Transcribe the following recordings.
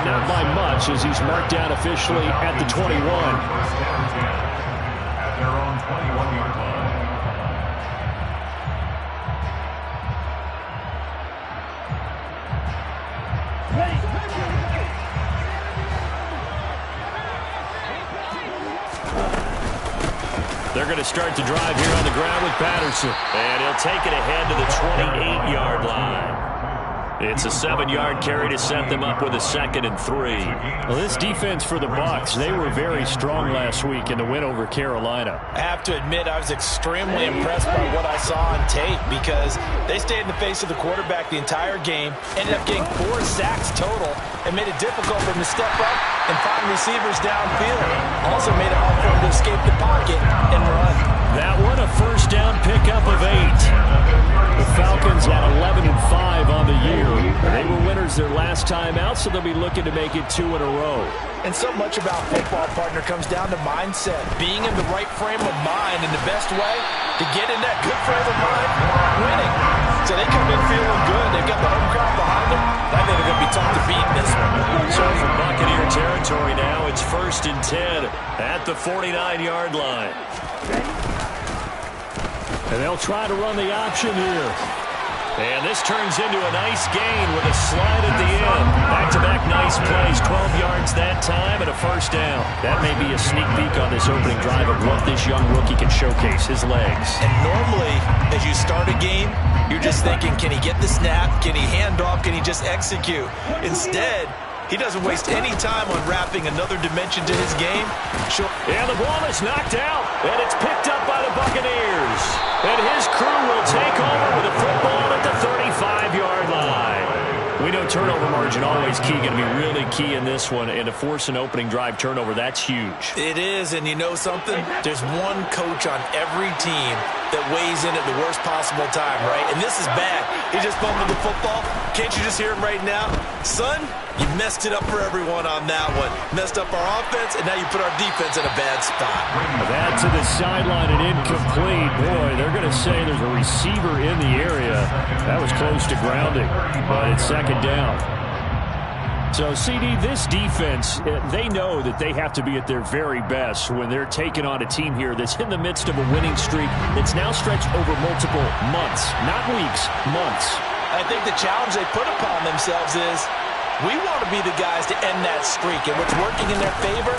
not by much as he's marked down officially at the 21. At their own 21-yard line. They're going to start the drive here on the ground with Patterson. And he'll take it ahead to the 28-yard line. It's a 7-yard carry to set them up with a 2nd and 3. Well, this defense for the Bucs, they were very strong last week in the win over Carolina. I have to admit, I was extremely impressed by what I saw on tape because they stayed in the face of the quarterback the entire game, ended up getting 4 sacks total, and made it difficult for him to step up and find receivers downfield. Also made it hard for him to escape the pocket and run. That one, a first down pickup of 8. The Falcons at 11-5 on the year. They were winners their last time out, so they'll be looking to make it 2 in a row. And so much about football, partner, comes down to mindset. Being in the right frame of mind, and the best way to get in that good frame of mind, winning. So they come in feeling good. They've got the home crowd behind them. I think they're going to be tough to beat in this one. So for Buccaneer territory now, it's 1st and 10 at the 49-yard line. And they'll try to run the option here. And this turns into a nice gain with a slide at the end. Back-to-back nice plays, 12 yards that time and a first down. That may be a sneak peek on this opening drive of what this young rookie can showcase, his legs. And normally, as you start a game, you're just thinking, can he get the snap? Can he hand off? Can he just execute? Instead, he doesn't waste any time on wrapping another dimension to his game. And the ball is knocked out, and it's picked up by the Buccaneers. And his crew will take over with a football at the 35-yard line. We know turnover margin always key, going to be really key in this one, and to force an opening drive turnover, that's huge. It is, and you know something? There's one coach on every team that weighs in at the worst possible time, right? And this is bad. He just fumbled the football. Can't you just hear him right now? Son, you messed it up for everyone on that one. Messed up our offense, and now you put our defense in a bad spot. That to the sideline and incomplete. Boy, they're going to say there's a receiver in the area. That was close to grounding, but it's 2nd down. So, CD, this defense, they know that they have to be at their very best when they're taking on a team here that's in the midst of a winning streak that's now stretched over multiple months, not weeks, months. I think the challenge they put upon themselves is we want to be the guys to end that streak, and what's working in their favor,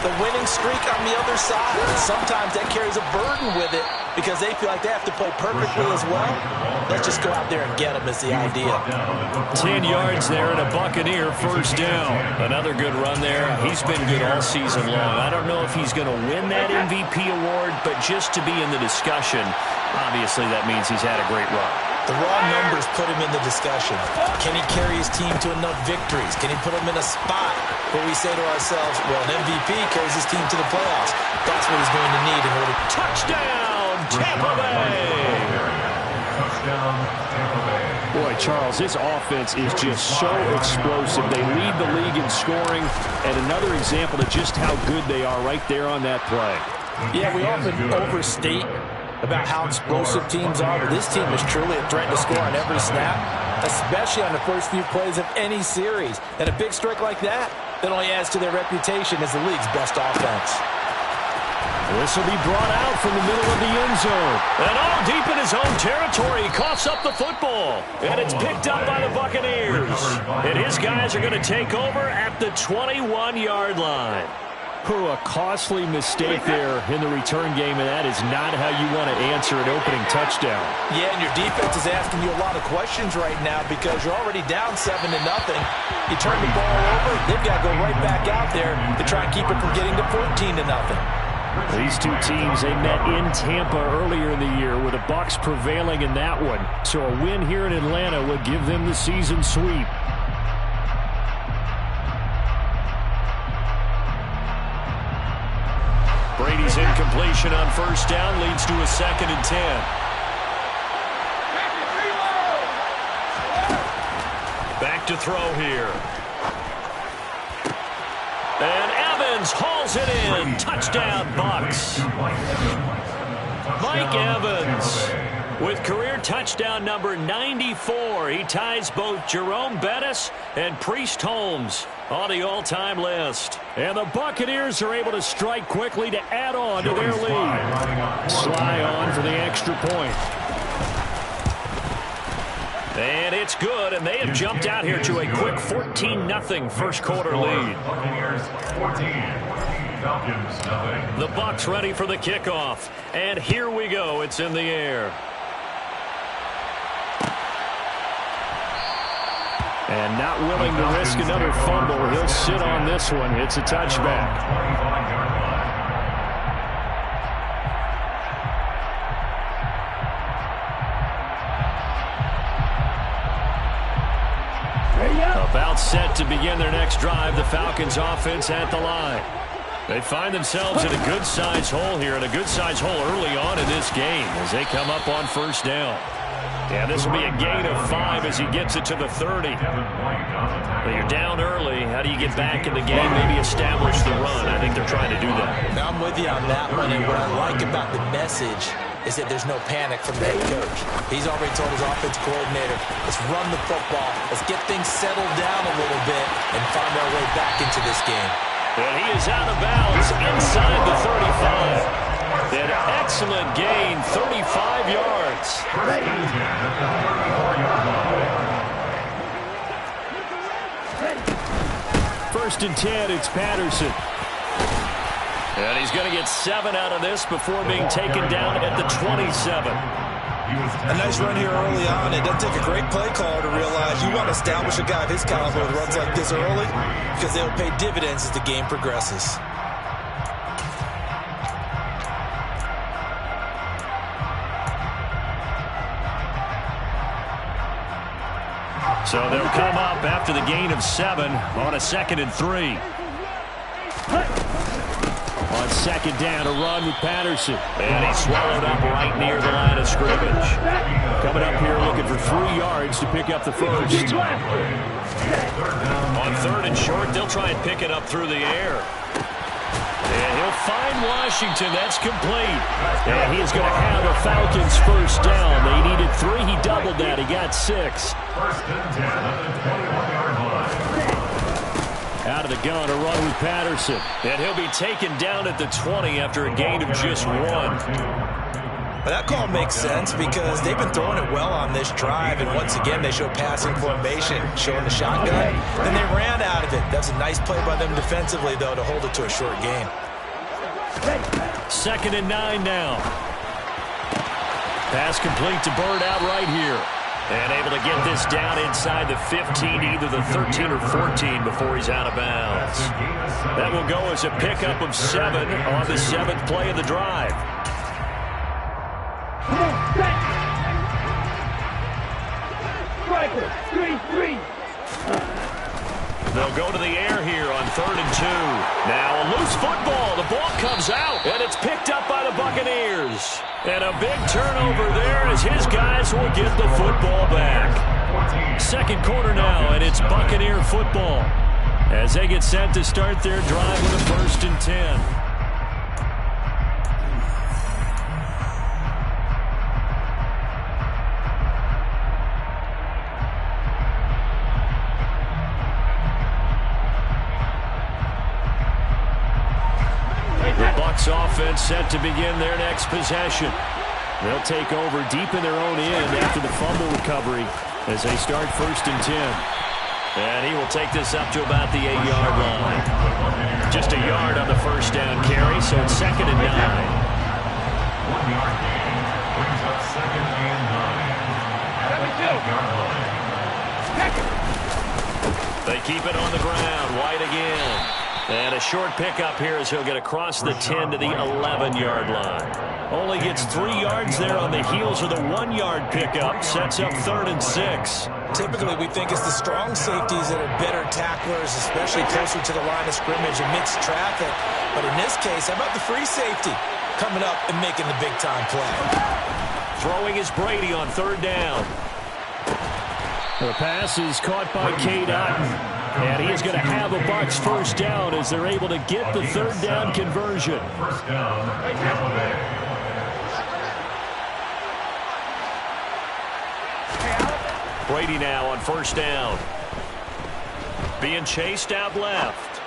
the winning streak on the other side. Sometimes that carries a burden with it because they feel like they have to play perfectly as well. Let's just go out there and get them is the idea. 10 yards there and a Buccaneer first down. Another good run there. He's been good all season long. I don't know if he's going to win that MVP award, but just to be in the discussion, obviously that means he's had a great run. The raw numbers put him in the discussion. Can he carry his team to enough victories? Can he put them in a spot where we say to ourselves, well, an MVP carries his team to the playoffs. That's what he's going to need in order to... Touchdown, Tampa Bay! Touchdown, Tampa Bay. Boy, Charles, this offense is just so explosive. They lead the league in scoring, and another example of just how good they are right there on that play. Yeah, we often overstate about how explosive teams are, but this team is truly a threat to score on every snap, especially on the first few plays of any series. And a big strike like that only adds to their reputation as the league's best offense. This will be brought out from the middle of the end zone. And all deep in his own territory, he coughs up the football. And it's picked up by the Buccaneers. And his guys are going to take over at the 21-yard line. A costly mistake there in the return game, and that is not how you want to answer an opening touchdown. Yeah, and your defense is asking you a lot of questions right now because you're already down 7-0. You turn the ball over, they've got to go right back out there to try and keep it from getting to 14-0. These two teams, they met in Tampa earlier in the year with the Bucs prevailing in that one. So a win here in Atlanta would give them the season sweep. Brady's incompletion on first down leads to a 2nd and 10. Back to throw here. And Evans hauls it in. Touchdown, Bucs. Mike Evans With career touchdown number 94, he ties both Jerome Bettis and Priest Holmes on the all-time list. And the Buccaneers are able to strike quickly to add on to their lead. Sly on for the extra point. And it's good, and they have jumped out here to a quick 14-0 first quarter lead. Buccaneers 14, Falcons nothing. The Bucs ready for the kickoff. And here we go. It's in the air. And not willing to risk another fumble. He'll sit on this one. It's a touchback. About set to begin their next drive, the Falcons offense at the line. They find themselves in a good-sized hole here, and a good-sized hole early on in this game as they come up on first down. Yeah, this will be a gain of 5 as he gets it to the 30. But you're down early. How do you get back in the game, maybe establish the run? I think they're trying to do that. Now, I'm with you on that one, and what I like about the message is that there's no panic from the head coach. He's already told his offensive coordinator, let's run the football, let's get things settled down a little bit and find our way back into this game. And he is out of bounds inside the 35. An excellent gain, 35 yards. First and 10, it's Patterson. And he's going to get 7 out of this before being taken down at the 27. A nice run here early on. It doesn't take a great play caller to realize you want to establish a guy of his caliber with runs like this early because they'll pay dividends as the game progresses. So they'll come up after the gain of 7 on a 2nd and 3. On second down, a run with Patterson. And he's swallowed up right near the line of scrimmage. Coming up here looking for 3 yards to pick up the first. On 3rd and short, they'll try and pick it up through the air. And he'll find Washington. That's complete. And he is going to have a Falcons first down. They needed 3. He doubled that. He got 6. First and 10 at the 21-yard line. Out of the gun, a run with Patterson. And he'll be taken down at the 20 after a gain of just 1. But that call makes sense because they've been throwing it well on this drive, and once again they show passing formation, showing the shotgun. Then they ran out of it. That's a nice play by them defensively, though, to hold it to a short gain. 2nd and 9 now. Pass complete to Bird out right here. And able to get this down inside the 15, either the 13 or 14 before he's out of bounds. That will go as a pickup of 7 on the 7th play of the drive. They'll go to the air here on 3rd and 2. Now a loose football. The ball comes out, and it's picked up by the Buccaneers. And a big turnover there as his guys will get the football back. 2nd quarter now, and it's Buccaneer football as they get set to start their drive with a 1st and 10. Offense set to begin their next possession. They'll take over deep in their own end after the fumble recovery as they start 1st and 10. And he will take this up to about the 8-yard line. Just a yard on the first down carry, so it's 2nd and 9. 1-yard gain brings up 2nd and 9. They keep it on the ground. White again. And a short pickup here as he'll get across the 10 to the 11-yard line. Only gets 3 yards there on the heels of the 1-yard pickup. Sets up 3rd and 6. Typically, we think it's the strong safeties that are better tacklers, especially closer to the line of scrimmage amidst traffic. But in this case, how about the free safety coming up and making the big-time play? Throwing is Brady on 3rd down. The pass is caught by Cade Otton. And he is going to have a Bucs first down as they're able to get the 3rd down conversion. First down, Tampa Bay. Brady now on first down. Being chased out left.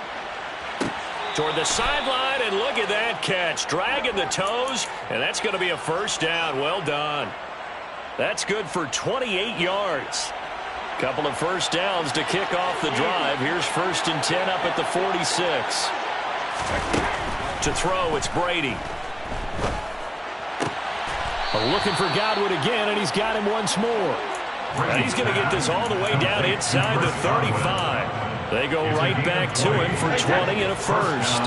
Toward the sideline, and look at that catch. Dragging the toes, and that's going to be a first down. Well done. That's good for 28 yards. Couple of first downs to kick off the drive. Here's 1st and 10 up at the 46. To throw, it's Brady. Looking for Godwin again, and he's got him once more. And he's going to get this all the way down inside the 35. They go right back to him for 20 and a first.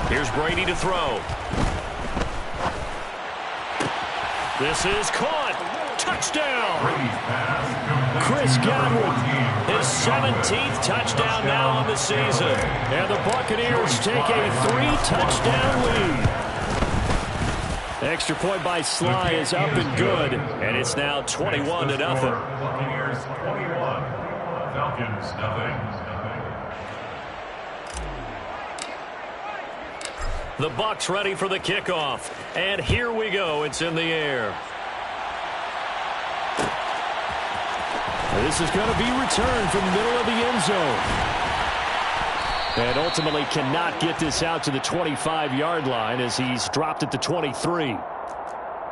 Here's Brady to throw. This is caught. Touchdown. Chris Godwin. His 17th touchdown now on the season. And the Buccaneers take a 3-touchdown lead. The extra point by Sly is up and good. And it's now 21-0. Buccaneers 21. Falcons nothing. The Bucs ready for the kickoff. And here we go. It's in the air. This is going to be returned from the middle of the end zone. And ultimately cannot get this out to the 25-yard line as he's dropped at the 23.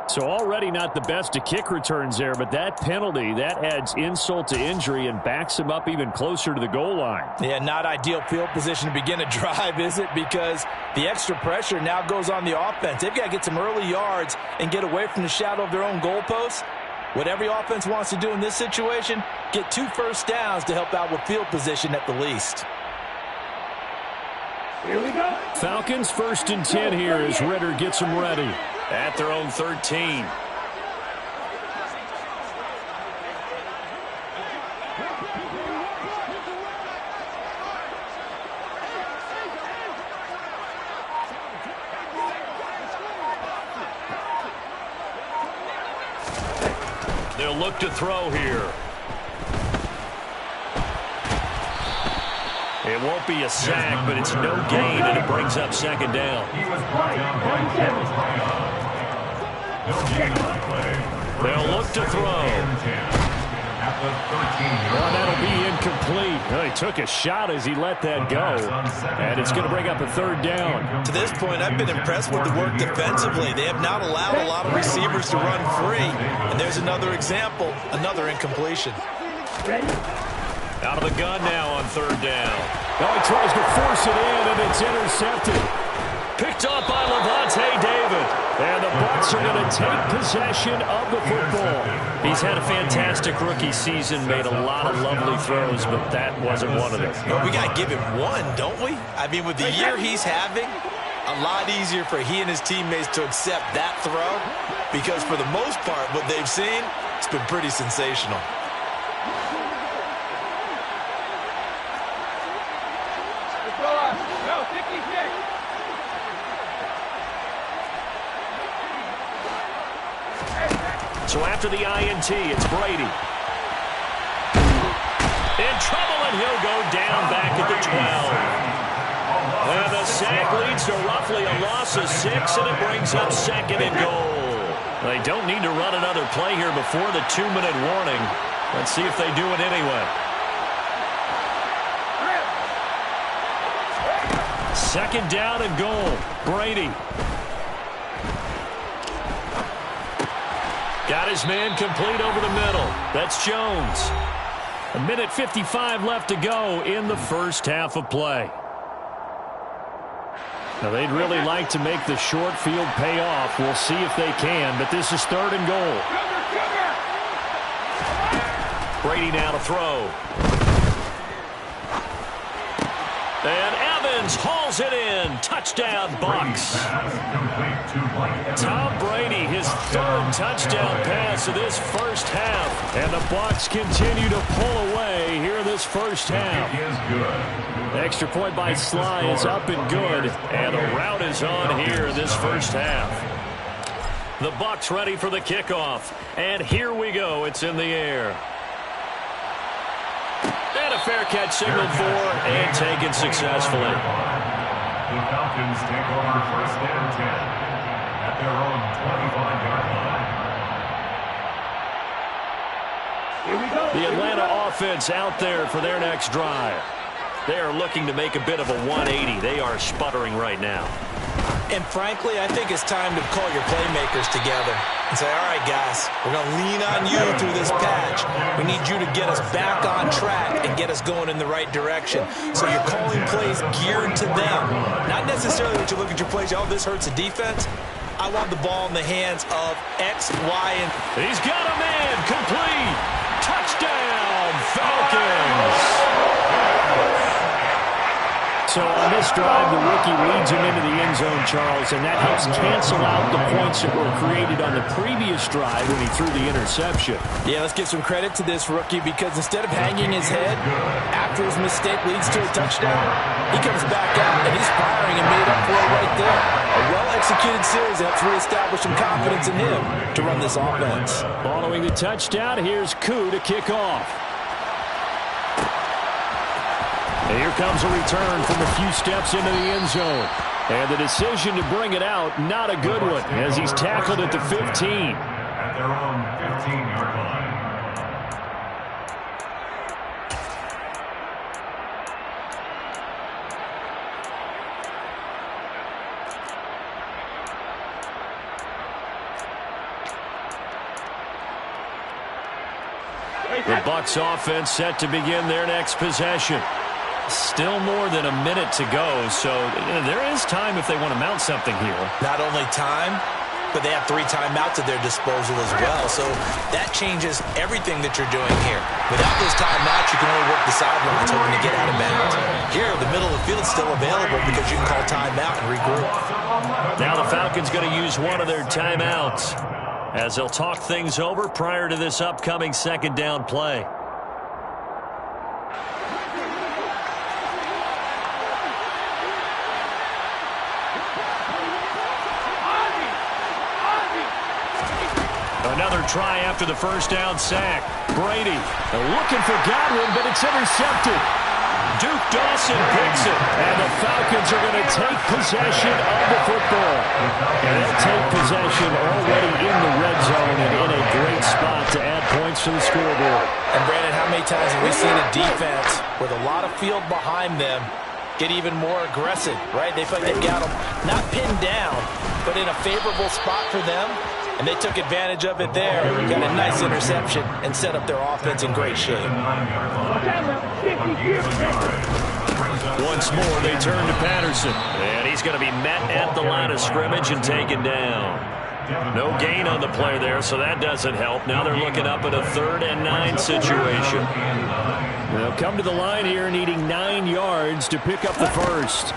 So already not the best of kick returns there, but that penalty, that adds insult to injury and backs him up even closer to the goal line. Yeah, not ideal field position to begin a drive, is it? Because the extra pressure now goes on the offense. They've got to get some early yards and get away from the shadow of their own goalposts. What every offense wants to do in this situation, get 2 first downs to help out with field position at the least. Here we go. Falcons 1st and 10 here as Ritter gets them ready. At their own 13. They'll look to throw here. It won't be a sack, but it's no gain, and it brings up 2nd down. They'll look to throw. Well, that'll be incomplete. Well, he took a shot as he let that go. And it's going to bring up a 3rd down. To this point, I've been impressed with the work defensively. They have not allowed a lot of receivers to run free. And there's another example, another incompletion. Out of the gun now on 3rd down. Now he tries to force it in, and it's intercepted. Picked up by Levante David. And the Bucs are going to take possession of the football. He's had a fantastic rookie season, made a lot of lovely throws, but that wasn't one of them. Well, we got to give him one, don't we? I mean, with the year he's having, a lot easier for he and his teammates to accept that throw because for the most part, what they've seen, it's been pretty sensational. So after the INT, it's Brady. In trouble, and he'll go down back at the 12. And the sack leads to roughly a loss of 6, and it brings up 2nd and goal. They don't need to run another play here before the 2-minute warning. Let's see if they do it anyway. 2nd down and goal. Brady. Got his man complete over the middle. That's Jones. 1:55 left to go in the first half of play. Now, they'd really like to make the short field pay off. We'll see if they can, but this is 3rd and goal. Brady now to throw. And Evans hauls it in. Touchdown, Bucs. Tom Brady, his 3rd touchdown pass of this first half. And the Bucs continue to pull away here in this first half. The extra point by Sly is up and good. And the route is on here in this first half. The Bucs ready for the kickoff. And here we go. It's in the air. And a fair catch signaled for and taken successfully. The Falcons take over first and 10 at their own 25-yard line. The Atlanta offense out there for their next drive. They are looking to make a bit of a 180. They are sputtering right now. And frankly, I think it's time to call your playmakers together and say, all right, guys, we're going to lean on you through this patch. We need you to get us back on track and get us going in the right direction. So you're calling plays geared to them. Not necessarily that you look at your plays, oh, this hurts the defense. I want the ball in the hands of X, Y, and... He's got a man complete. Touchdown, Falcons. So on this drive, the rookie leads him into the end zone, Charles, and that helps cancel out the points that were created on the previous drive when he threw the interception. Yeah, let's give some credit to this rookie because instead of hanging his head after his mistake leads to a touchdown, he comes back out and he's firing and made up for it right there. A well-executed series helps reestablish some confidence in him to run this offense. Following the touchdown, here's Koo to kick off. And here comes a return from a few steps into the end zone. And the decision to bring it out, not a good one, as he's tackled at the 15. At their own 15-yard line. The Bucs offense set to begin their next possession. Still more than a minute to go, so there is time if they want to mount something here. Not only time, but they have 3 timeouts at their disposal as well. So that changes everything that you're doing here. Without those timeouts, you can only work the sidelines hoping to get out of bounds. Here, the middle of the field is still available because you can call timeout and regroup. Now the Falcons going to use one of their timeouts as they'll talk things over prior to this upcoming second down play. Another try after the first down sack. Brady looking for Godwin, but it's intercepted. Duke Dawson picks it, and the Falcons are going to take possession of the football. And they'll take possession already in the red zone and in a great spot to add points to the scoreboard. And Brandon, how many times have we seen a defense with a lot of field behind them get even more aggressive, right? They feel like they've got them not pinned down, but in a favorable spot for them. And they took advantage of it there. Got a nice interception and set up their offense in great shape. Once more, they turn to Patterson. And he's going to be met at the line of scrimmage and taken down. No gain on the play there, so that doesn't help. Now they're looking up at a 3rd and 9 situation. They'll come to the line here needing 9 yards to pick up the first.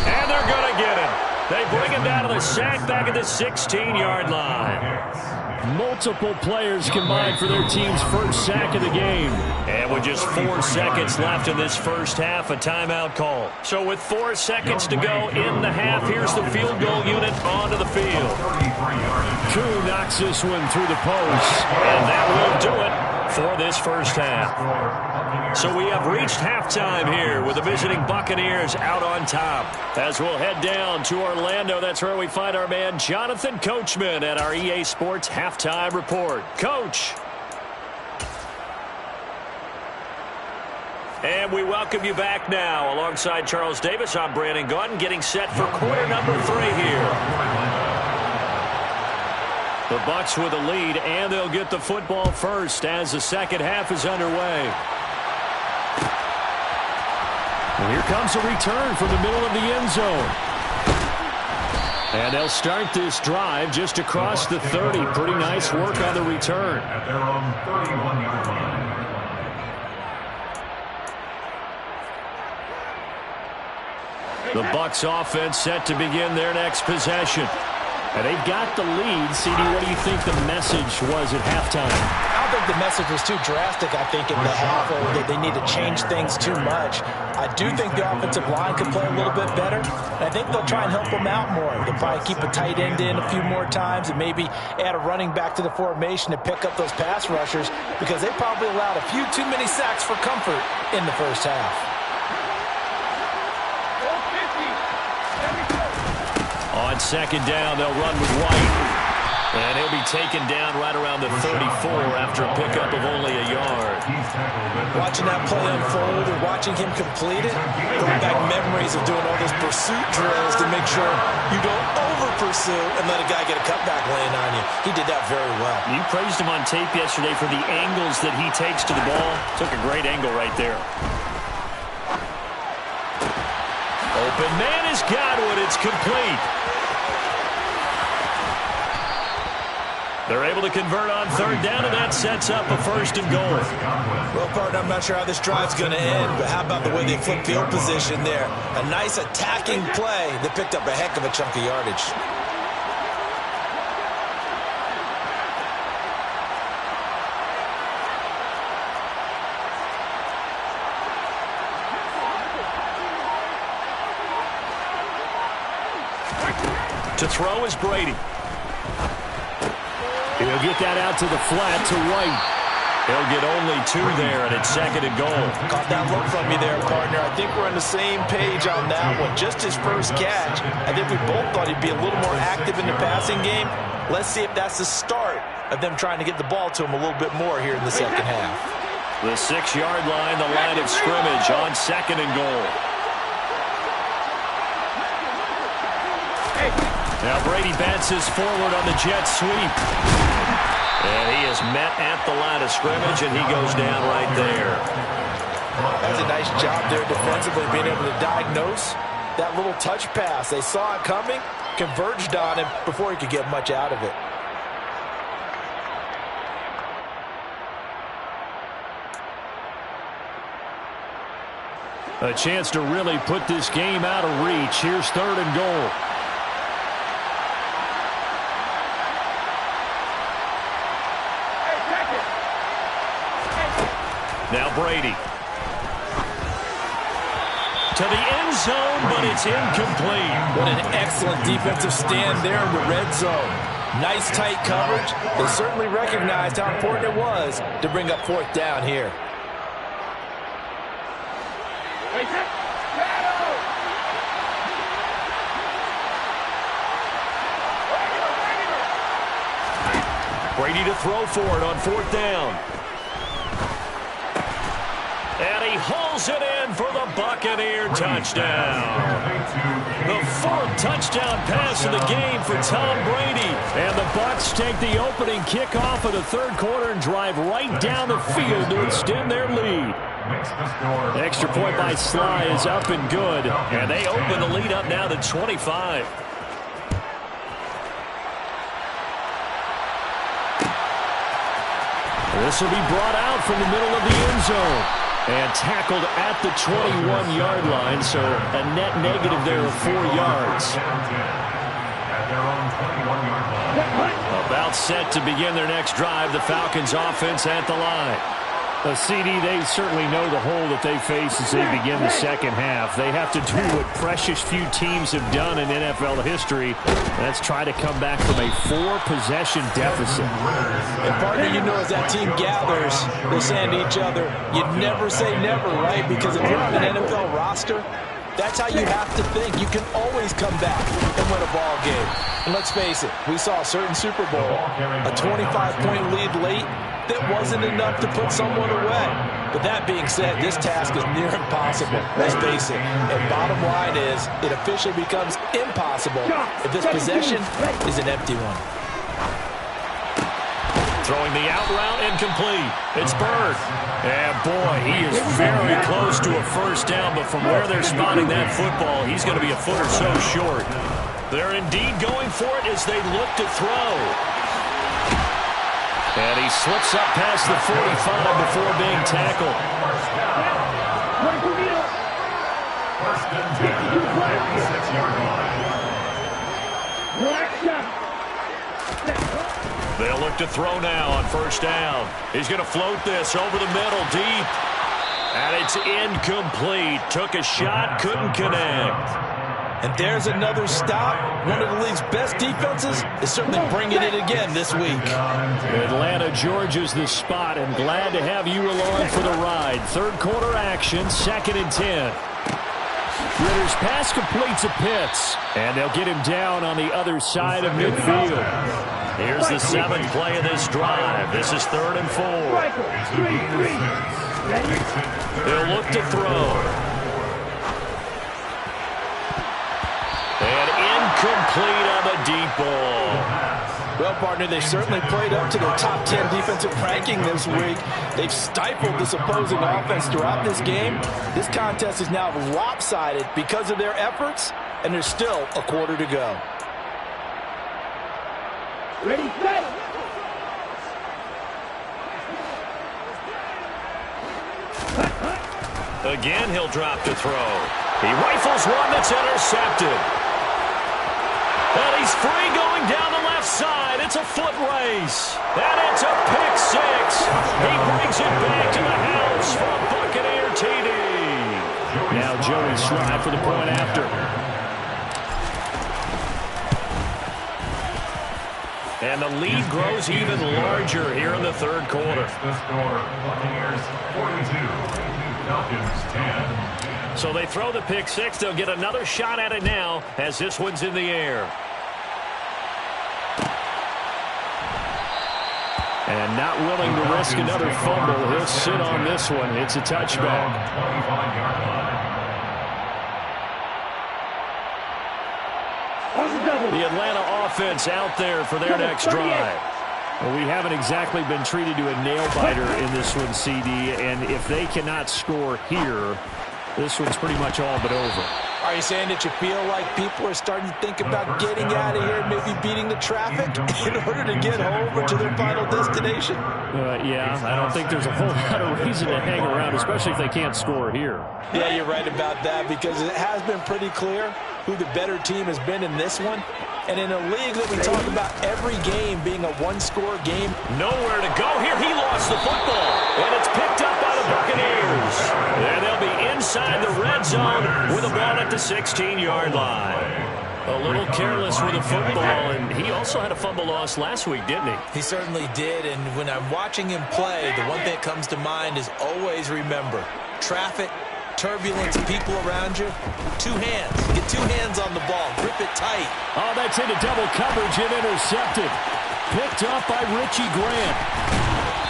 And they're going to get him. They bring him down to the sack back at the 16-yard line. Multiple players combined for their team's first sack of the game. And with just 4 seconds left in this first half, a timeout call. So with 4 seconds to go in the half, here's the field goal unit onto the field. Koo knocks this one through the post. And that will do it for this first half. So we have reached halftime here with the visiting Buccaneers out on top. As we'll head down to Orlando, that's where we find our man Jonathan Coachman at our EA Sports Halftime Report. Coach. And we welcome you back now. Alongside Charles Davis, I'm Brandon Gaudin, getting set for quarter number 3 here. The Bucs with a lead, and they'll get the football first as the second half is underway. And here comes a return from the middle of the end zone. And they'll start this drive just across the 30. Pretty nice work on the return. At their own 31-yard line. The Bucs offense set to begin their next possession. And they've got the lead. CD, what do you think the message was at halftime? I don't think the message was too drastic, I think, in the half, or that they need to change things too much. I do think the offensive line could play a little bit better. And I think they'll try and help them out more. They'll probably keep a tight end in a few more times and maybe add a running back to the formation to pick up those pass rushers, because they probably allowed a few too many sacks for comfort in the first half. On second down, they'll run with White. And he'll be taken down right around the 34 after a pickup of only a yard. Watching that play unfold and watching him complete it, bring back memories of doing all those pursuit drills to make sure you don't over-pursue and let a guy get a cutback laying on you. He did that very well. You praised him on tape yesterday for the angles that he takes to the ball. Took a great angle right there. Open man is Godwin. It's complete. They're able to convert on third down, and that sets up a first and goal. Well, partner, I'm not sure how this drive's going to end, but how about the way they flip field position there? A nice attacking play that picked up a heck of a chunk of yardage. To throw is Brady. He'll get that out to the flat to White. He'll get only 2 there, and it's second and goal. Caught that look from me there, partner. I think we're on the same page on that one. Just his first catch. I think we both thought he'd be a little more active in the passing game. Let's see if that's the start of them trying to get the ball to him a little bit more here in the second half. The 6-yard line, the line of scrimmage on second and goal. Now Brady bounces forward on the jet sweep. And he is met at the line of scrimmage, and he goes down right there. That's a nice job there defensively, being able to diagnose that little touch pass. They saw it coming, converged on him before he could get much out of it. A chance to really put this game out of reach. Here's third and goal. Now Brady. To the end zone, but it's incomplete. What an excellent defensive stand there in the red zone. Nice tight coverage. They certainly recognized how important it was to bring up fourth down here. Brady to throw for it on fourth down. And he hauls it in for the Buccaneer touchdown. The 4th touchdown pass of the game for Tom Brady. And the Bucs take the opening kickoff of the third quarter and drive right down the field to extend their lead. Extra point by Sly is up and good. And they open the lead up now to 25. This will be brought out from the middle of the end zone. And tackled at the 21-yard line, so a net negative there of 4 yards. About set to begin their next drive, the Falcons offense at the line. The CD, they certainly know the hole that they face as they begin the second half. They have to do what precious few teams have done in NFL history. That's try to come back from a 4-possession deficit. And partner, you know, as that team gathers, they're saying to each other, you never say never, right? Because if you're on an NFL roster, that's how you have to think. You can always come back and win a ball game. And let's face it, we saw a certain Super Bowl, a 25-point lead late, that wasn't enough to put someone away. But that being said, this task is near impossible. Let's face it. And bottom line is, it officially becomes impossible if this possession is an empty one. Throwing the out route, incomplete. It's Bird. And boy, he is very close to a first down, but from where they're spotting that football, he's going to be a foot or so short. They're indeed going for it as they look to throw. And he slips up past the 45 before being tackled. First and 10, 56-yard line. They'll look to throw now on first down. He's going to float this over the middle, deep. And it's incomplete. Took a shot, couldn't connect. And there's another stop. One of the league's best defenses is certainly bringing it again this week. Atlanta, Georgia's the spot, and glad to have you along for the ride. Third quarter action, 2nd and 10. Ritter's pass completes a Pitts, and they'll get him down on the other side of midfield. Here's the 7th play of this drive. This is 3rd and 4. They'll look to throw. And incomplete on the deep ball. Well, partner, they certainly played up to their top 10 defensive ranking this week. They've stifled this opposing offense throughout this game. This contest is now lopsided because of their efforts, and there's still a quarter to go. Ready, set. Again, he'll drop to throw. He rifles one that's intercepted. And he's free going down the left side. It's a foot race. And it's a pick six. He brings it back to the house for a Buccaneer TD. Now Joey Slye for the point after. And the lead grows even larger here in the third quarter. The score, Buccaneers 42, Falcons 10. So they throw the pick six. They'll get another shot at it now as this one's in the air. And not willing to risk another fumble. He'll sit on this one. It's a touchback. The Atlanta offense out there for their next drive. Well, we haven't exactly been treated to a nail-biter in this one, CD. And if they cannot score here, this one's pretty much all but over. Are you saying that you feel like people are starting to think about getting out of here, maybe beating the traffic in order to get home or to their final destination? Yeah, I don't think there's a whole lot of reason to hang around, especially if they can't score here. Yeah, you're right about that, because it has been pretty clear who the better team has been in this one. And in a league that we talk about every game being a one-score game. Nowhere to go here. He lost the football. And it's picked up by the Buccaneers. And they'll be inside the red zone with the ball at the 16-yard line. A little careless with the football, and he also had a fumble loss last week, didn't he? He certainly did, and when I'm watching him play, the one thing that comes to mind is always remember, traffic, turbulence, people around you, two hands. Get two hands on the ball. Grip it tight. Oh, that's into double coverage and intercepted. Picked up by Richie Grant.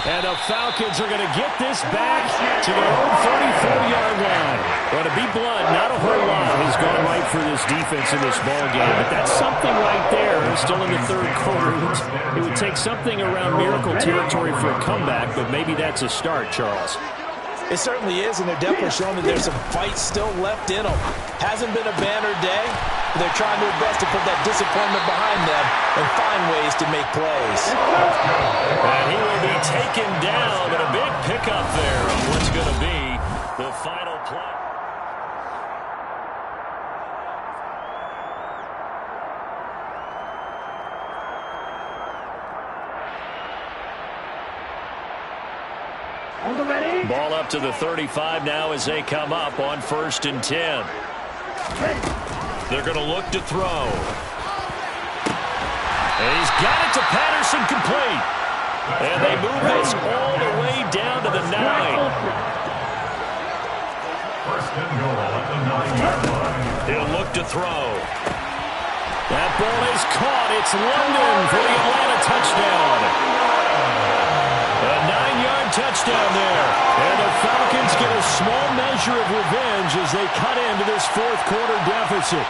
And the Falcons are going to get this back to their own 34-yard line. Well, to be blunt, not a whole lot has gone right for this defense in this ball game, but that's something right there. Still in the third quarter. It would take something around miracle territory for a comeback, but maybe that's a start, Charles. It certainly is, and they're definitely showing that there's some fight still left in them. Hasn't been a banner day. They're trying their best to put that disappointment behind them and find ways to make plays. And he will be taken down, and a big pickup there on what's going to be the final play. Ball up to the 35 now as they come up on 1st and 10. They're going to look to throw. And he's got it to Patterson, complete. And they move this all the way down to the 9. First and goal at the 9-yard line. He'll look to throw. That ball is caught. It's London for the Atlanta touchdown. A 9-yard touchdown there. And the Falcons get a small measure of revenge as they cut into this fourth quarter deficit.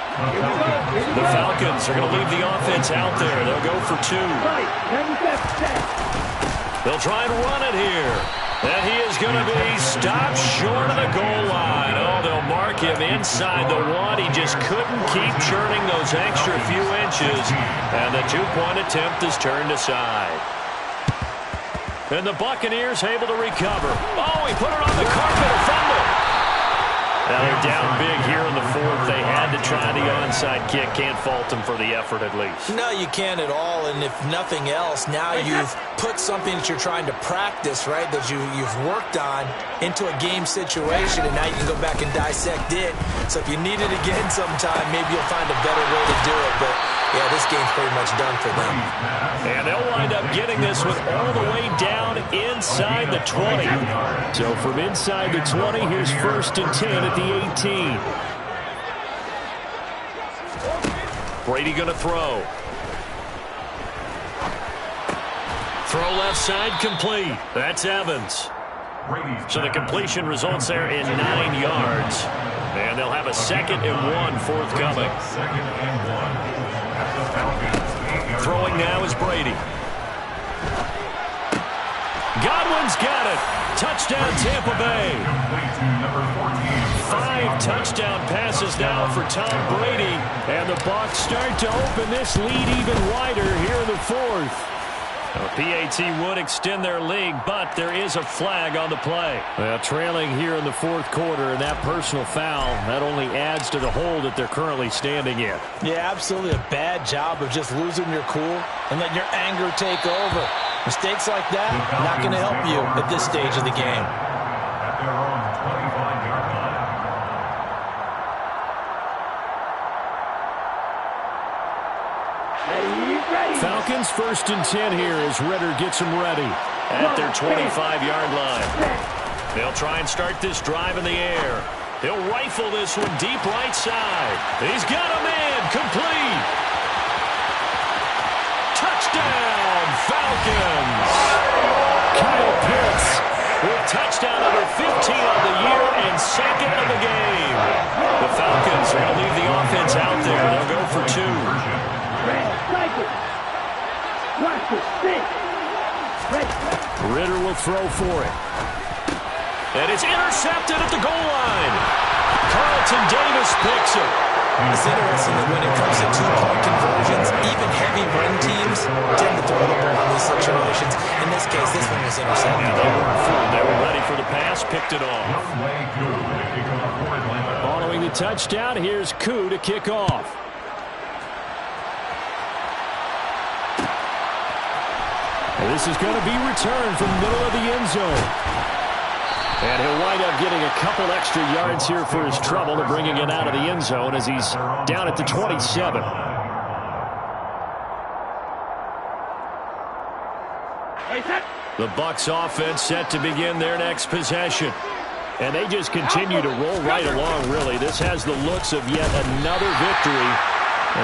The Falcons are going to leave the offense out there. They'll go for 2. They'll try and run it here. And he is going to be stopped short of the goal line. Oh, they'll mark him inside the 1. He just couldn't keep churning those extra few inches. And the 2-point attempt is turned aside. And the Buccaneers able to recover. Oh, he put it on the carpet, a fumble. Now they're down big here in the fourth. They had to try the onside kick. Can't fault him for the effort at least. No, you can't at all. And if nothing else, now you've put something that you're trying to practice, right, that you've worked on into a game situation, and now you can go back and dissect it. So if you need it again sometime, maybe you'll find a better way to do it. But, yeah, this game's pretty much done for them. And they'll wind up getting this one all the way down inside the 20. So from inside the 20, here's 1st and 10 at the 18. Brady going to throw. Throw left side complete. That's Evans. So the completion results there in 9 yards. And they'll have a 2nd and 1 forthcoming. Throwing now is Brady. Godwin's got it. Touchdown, Tampa Bay. 5 touchdown passes now for Tom Brady. And the Bucs start to open this lead even wider here in the 4th. PAT would extend their lead, but there is a flag on the play. Well, trailing here in the 4th quarter, and that personal foul, that only adds to the hole that they're currently standing in. Yeah, absolutely a bad job of just losing your cool and letting your anger take over. Mistakes like that, not going to help you at this stage of the game. At their own 25-yard line. Falcons 1st and 10 here as Ritter gets them ready. At their 25-yard line. They'll try and start this drive in the air. He'll rifle this one deep right side. He's got a man. Complete. Touchdown, Falcons. Kyle Pitts with touchdown number 15 of the year and 2nd of the game. The Falcons are going to leave the offense out there. They'll go for 2. Ritter will throw for it. And it's intercepted at the goal line. Carlton Davis picks it. It's interesting that when it comes to 2-point conversions, even heavy run teams tend to throw the ball in these situations. In this case, this one was intercepted. Yeah, they weren't fooled. They were ready for the pass, picked it off. Following the touchdown, here's Koo to kick off. And this is going to be returned from the middle of the end zone. And he'll wind up getting a couple extra yards here for his trouble to bringing it out of the end zone as he's down at the 27. The Bucs offense set to begin their next possession. And they just continue to roll right along, really. This has the looks of yet another victory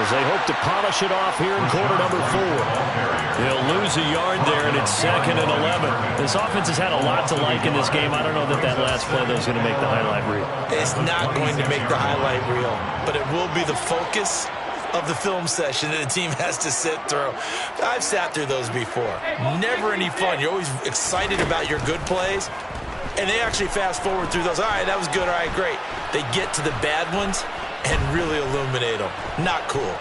as they hope to polish it off here in quarter number 4. They'll lose a yard there, and it's 2nd and 11. This offense has had a lot to like in this game. I don't know that last play, though, is going to make the highlight reel. It's not going to make the highlight reel, but it will be the focus of the film session that the team has to sit through. I've sat through those before. Never any fun. You're always excited about your good plays, and they actually fast forward through those. All right, that was good. All right, great. They get to the bad ones and really illuminate them. Not cool.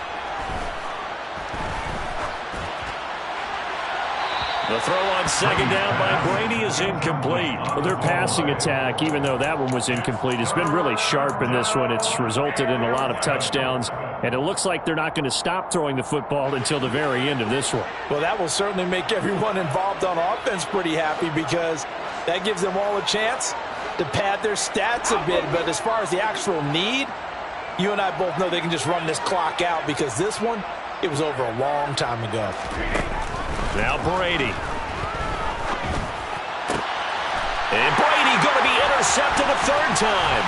The throw on 2nd down by Brady is incomplete. Well, their passing attack, even though that one was incomplete, has been really sharp in this one. It's resulted in a lot of touchdowns, and it looks like they're not going to stop throwing the football until the very end of this one. Well, that will certainly make everyone involved on offense pretty happy because that gives them all a chance to pad their stats a bit. But as far as the actual need, you and I both know they can just run this clock out because this one, it was over a long time ago. Now Brady. And Brady going to be intercepted a 3rd time.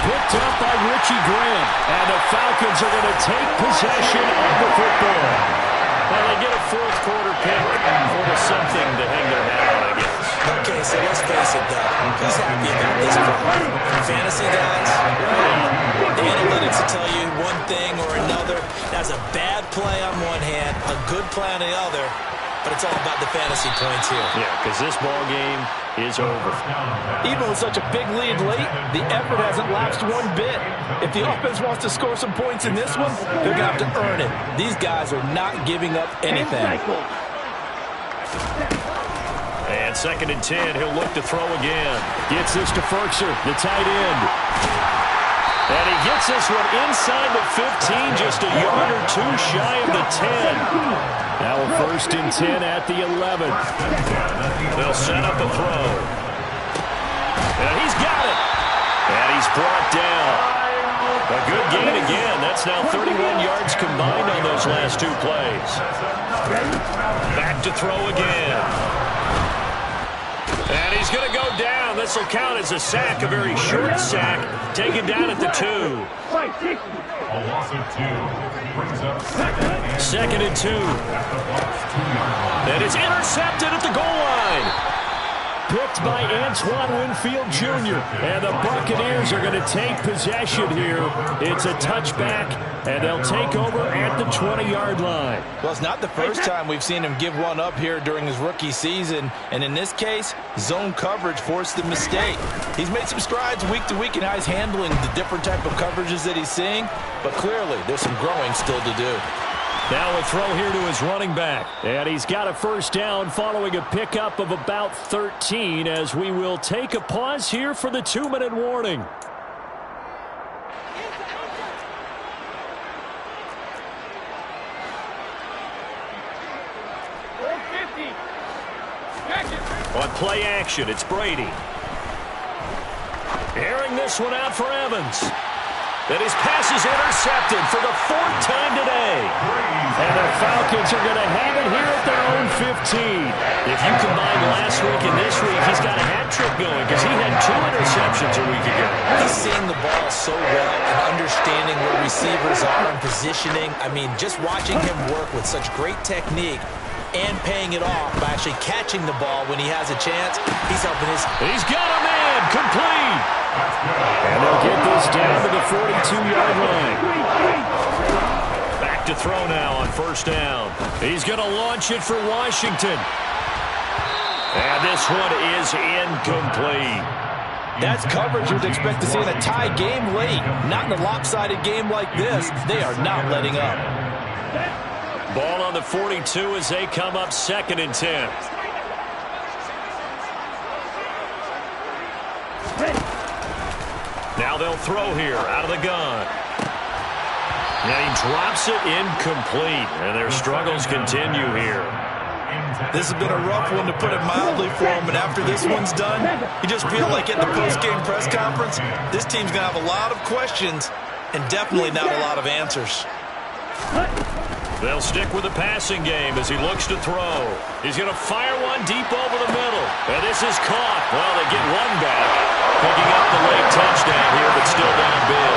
Picked up by Richie Graham. And the Falcons are going to take possession of the football. Well, they get a 4th quarter pick. A little something to hang their hat on, I guess. Okay, so let's face it, though. Who's happy about this one? Fantasy guys, right? The analytics will tell you one thing or another. That's a bad play on one hand, a good play on the other. But it's all about the fantasy points here. Yeah, because this ball game is over. Even with such a big lead late, the effort hasn't lapsed one bit. If the offense wants to score some points in this one, they're going to have to earn it. These guys are not giving up anything. And 2nd and 10, he'll look to throw again. Gets this to Ferkser, the tight end. And he gets this one inside the 15, just a yard or two shy of the 10. Now a 1st and 10 at the 11. They'll set up a throw. And he's got it. And he's brought down. A good gain again. That's now 31 yards combined on those last 2 plays. Back to throw again. And he's going to go down. This will count as a sack, a very short sack, taken down at the 2. A loss of 2 brings up 2nd and 2. And it's intercepted at the goal line. Picked by Antoine Winfield Jr. And the Buccaneers are going to take possession here. It's a touchback, and they'll take over at the 20-yard line. Well, it's not the first time we've seen him give one up here during his rookie season. And in this case, zone coverage forced the mistake. He's made some strides week to week in how he's handling the different type of coverages that he's seeing. But clearly, there's some growing still to do. Now a throw here to his running back. And he's got a 1st down following a pickup of about 13 as we will take a pause here for the 2-minute warning. On play action, it's Brady. Airing this one out for Evans. And his pass is intercepted for the 4th time today. And the Falcons are going to have it here at their own 15. If you combine last week and this week, he's got a hat trick going because he had 2 interceptions a week ago. He's seeing the ball so well and understanding where receivers are and positioning. I mean, just watching him work with such great technique and paying it off by actually catching the ball when he has a chance. He's helping his... He's got a man complete. And they'll get this down to the 42-yard line. Back to throw now on 1st down. He's going to launch it for Washington. And this one is incomplete. That's coverage you'd expect to see in a tie game late. Not in a lopsided game like this. They are not letting up. Ball on the 42 as they come up 2nd and 10. Now they'll throw here out of the gun. And he drops it incomplete. And their struggles continue here. This has been a rough one, to put it mildly, for him. And after this one's done, you just feel like at the post-game press conference, this team's going to have a lot of questions and definitely not a lot of answers. They'll stick with the passing game as he looks to throw. He's going to fire one deep over the middle. And this is caught. Well, they get one back. Picking up the late touchdown here, but still down big.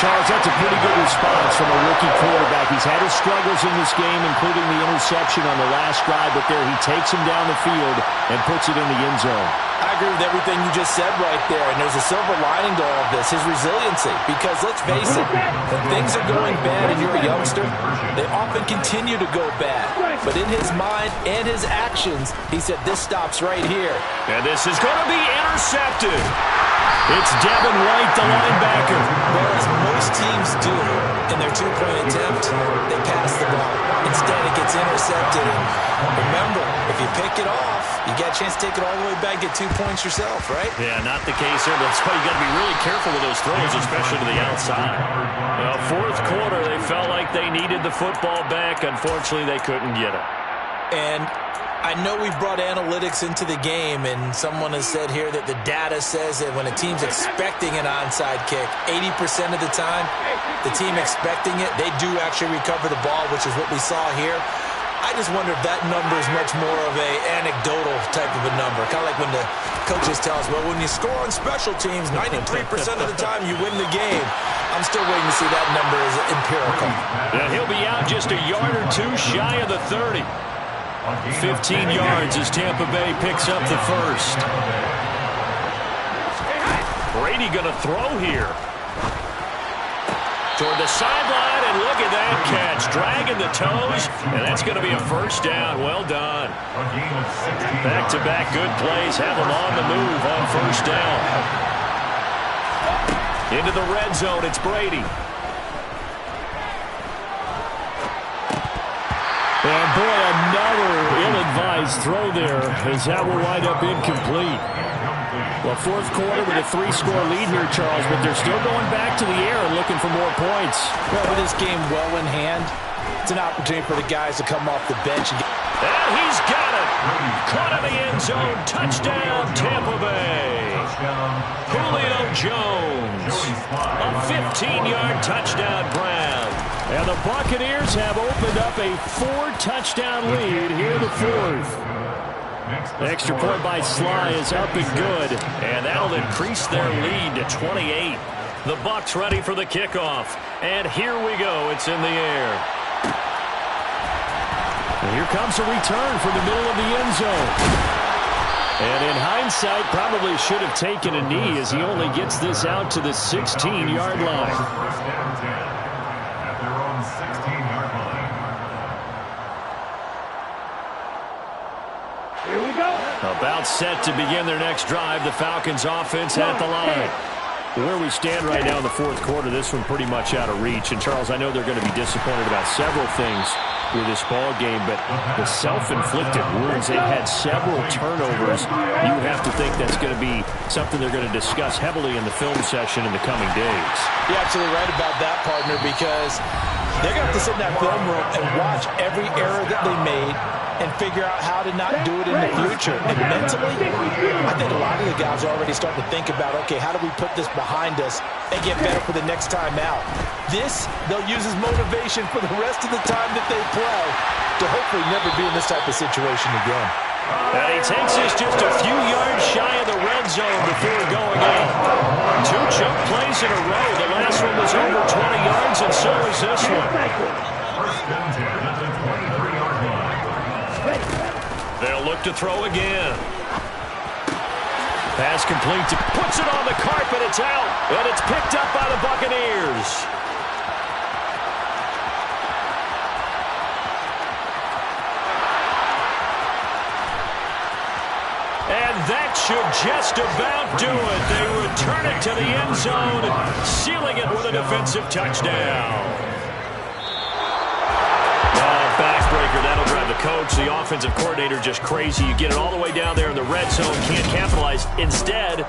Charles, that's a pretty good response from a rookie quarterback. He's had his struggles in this game, including the interception on the last drive, but there he takes him down the field and puts it in the end zone. I agree with everything you just said right there, and there's a silver lining to all of this, his resiliency. Because let's face it, when things are going bad and you're a youngster, they often continue to go bad. But in his mind and his actions, he said this stops right here. And this is going to be intercepted. It's Devin White, the linebacker. Well, as most teams do in their 2-point attempt, they pass the ball. Instead, it gets intercepted. And remember, if you pick it off, you get a chance to take it all the way back, get 2 points yourself, right? Yeah, not the case here. That's why you got to be really careful with those throws, especially to the outside. Well, 4th quarter, they felt like they needed the football back. Unfortunately, they couldn't get it. And I know we've brought analytics into the game, and someone has said here that the data says that when a team's expecting an onside kick, 80% of the time, the team expecting it, they do actually recover the ball, which is what we saw here. I just wonder if that number is much more of a anecdotal type of a number. Kind of like when the coaches tell us, well, when you score on special teams, 93% of the time you win the game. I'm still waiting to see that number as empirical. Yeah, he'll be out just a yard or two shy of the 30. 15 yards as Tampa Bay picks up the 1st. Brady going to throw here. Toward the sideline, and look at that catch. Dragging the toes, and that's going to be a 1st down. Well done. Back-to-back good plays have them on the move on 1st down. Into the red zone, it's Brady. And boy, another ill-advised throw there, as that will wind up incomplete. Well, fourth quarter with a 3-score lead here, Charles, but they're still going back to the air and looking for more points. Well, with this game well in hand, it's an opportunity for the guys to come off the bench. And he's got it. Caught in the end zone. Touchdown, Tampa Bay. Julio Jones. A 15-yard touchdown grab. And the Buccaneers have opened up a 4-touchdown lead here in the fourth. The extra point by Sly is up and good. And that'll increase their lead to 28. The Bucs ready for the kickoff. And here we go. It's in the air. And here comes a return from the middle of the end zone. And in hindsight, probably should have taken a knee as he only gets this out to the 16-yard line. First down 10 at their own 16-yard line. Here we go. About set to begin their next drive. The Falcons offense at the line. Where we stand right now in the fourth quarter, this one pretty much out of reach. And, Charles, I know they're going to be disappointed about several things with this ball game, but the self-inflicted wounds, they've had several turnovers. You have to think that's going to be something they're going to discuss heavily in the film session in the coming days. You're absolutely right about that, partner, because they're going to have to sit in that film room and watch every error that they made and figure out how to not do it in the future. And mentally, I think a lot of the guys are already starting to think about, okay, how do we put this behind us and get better for the next time out? This, they'll use as motivation for the rest of the time that they play to hopefully never be in this type of situation again. And he takes us just a few yards shy of the red zone before going out. 2 jump plays in a row. The last one was over 20 yards, and so is this one. First down 10 at the 23-yard line. They'll look to throw again. Pass complete. Puts it on the carpet. It's out. And it's picked up by the Buccaneers. And that should just about do it. They return it to the end zone, sealing it with a defensive touchdown. Backbreaker, that'll drive the coach, the offensive coordinator, just crazy. You get it all the way down there in the red zone, can't capitalize. Instead,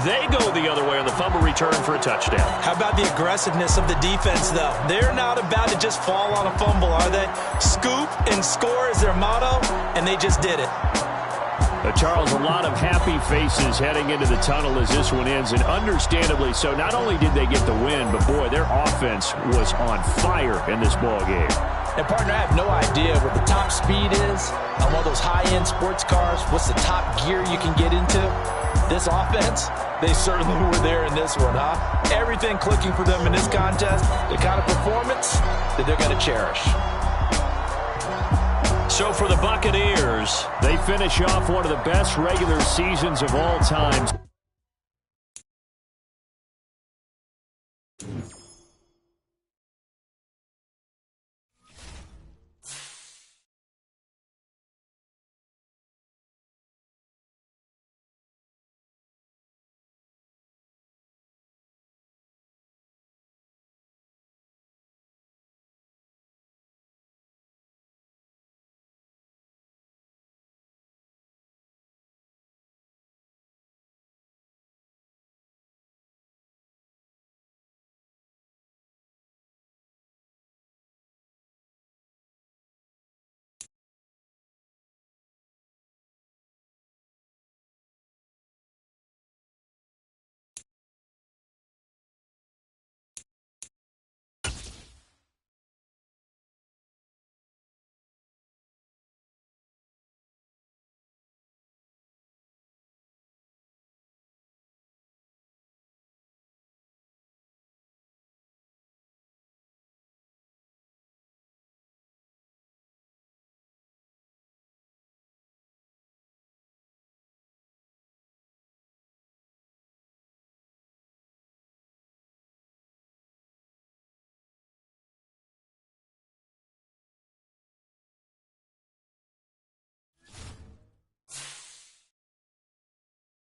they go the other way on the fumble return for a touchdown. How about the aggressiveness of the defense, though? They're not about to just fall on a fumble, are they? Scoop and score is their motto, and they just did it. Charles, a lot of happy faces heading into the tunnel as this one ends, and understandably so. Not only did they get the win, but, boy, their offense was on fire in this ball game. And, partner, I have no idea what the top speed is on one of those high-end sports cars. What's the top gear you can get into? This offense, they certainly were there in this one, huh? Everything clicking for them in this contest, the kind of performance that they're going to cherish. So for the Buccaneers, they finish off one of the best regular seasons of all time.